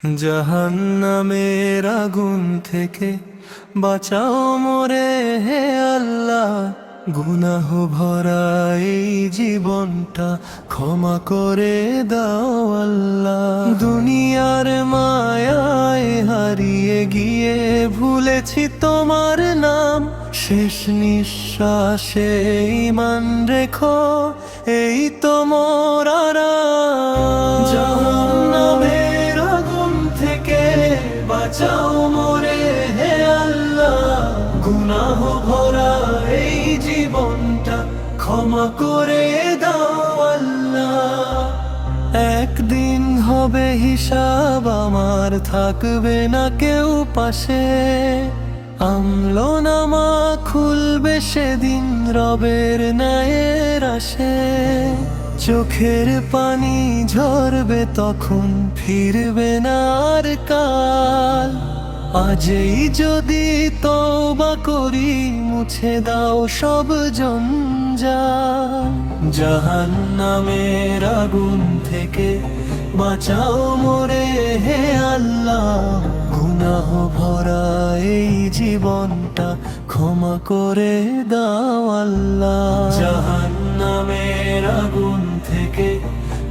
জাহান্নামের আগুন থেকে বাঁচাও মোরে হে আল্লাহ। গুনাহ ভরা এই জীবনটা ক্ষমা করে দাও আল্লাহ। দুনিয়ার মায়ায় হারিয়ে গিয়ে ভুলেছি তোমার নাম। শেষ নিঃশ্বাসে ঈমান রেখো, এই তো মোর আরাম। জাহান্নামের আগুন থেকে বাঁচাও মোরে হে আল্লাহ। গুনাহ ভরা এই জীবনটা ক্ষমা করে দাও আল্লাহ। একদিন হবে হিসাব আমার, থাকবে না কেউ পাশে। আমলো নামা খুলবে সেদিন রবের ন্যায়ের আসে। চোখের পানি ঝরবে তখন, ফিরবে না আর কাল। আজই যদি তওবা করি, মুছে দাও সব জঞ্জাল। জাহান্নামের আগুন থেকে বাঁচাও মোরে হে আল্লাহ। গুনাহ ভরা এই জীবনটা ক্ষমা করে দাও আল্লাহ। জাহান্নামের আগুন থেকে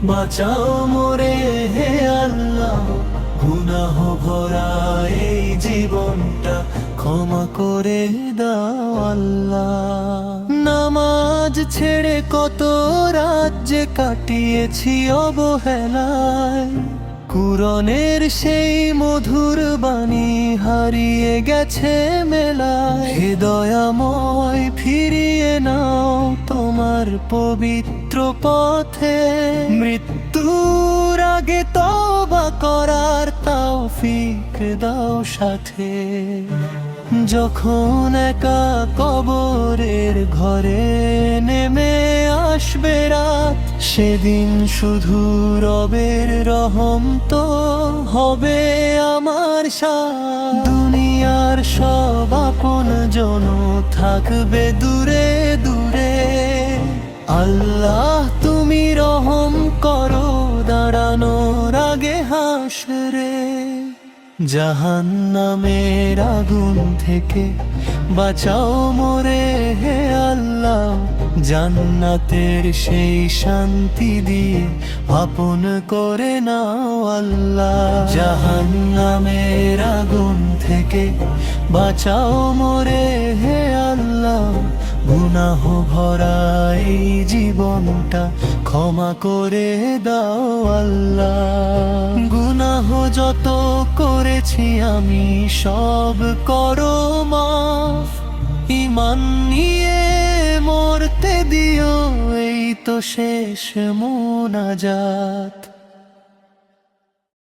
বাঁচাও মোরে হে আল্লাহ। গুনাহ ভরা এই জীবনটা ক্ষমা করে দাও আল্লাহ। নামাজ ছেড়ে কত রাত যে কাটিয়েছি অবহেলায়। কুরআনের সেই মধুর বাণী হারিয়ে গেছে মেলায়। হে দয়াময় ফিরিয়ে নাও তোমার পবিত্র পথে। মৃত্যুর আগে তওবা করার তৌফিক দাও সাথে। যখন একা কবরের ঘরে নেমে আসবে রাত, সেদিন শুধু রবের রহম তো হবে আমার সাথ। দুনিয়ার সব আপনজন থাকবে দূরে দূরে। আল্লাহ তুমি রহম করো দাঁড়ানোর আগে হাসরে। জাহান্নামের আগুন থেকে বাঁচাও মোরে হে আল্লাহ। জান্নাতের সেই শান্তি দিয়ে আপন করে নাও আল্লাহ। জাহান্নামের আগুন থেকে বাঁচাও মোরে হে আল্লাহ। গুনাহ ভরা এই জীবনটা ক্ষমা করে দাও আল্লাহ। গুনাহ যত করেছি আমি সব করো মাফ। ঈমান নিয়ে মরতে দিও, এই তো শেষ মুনাজাত।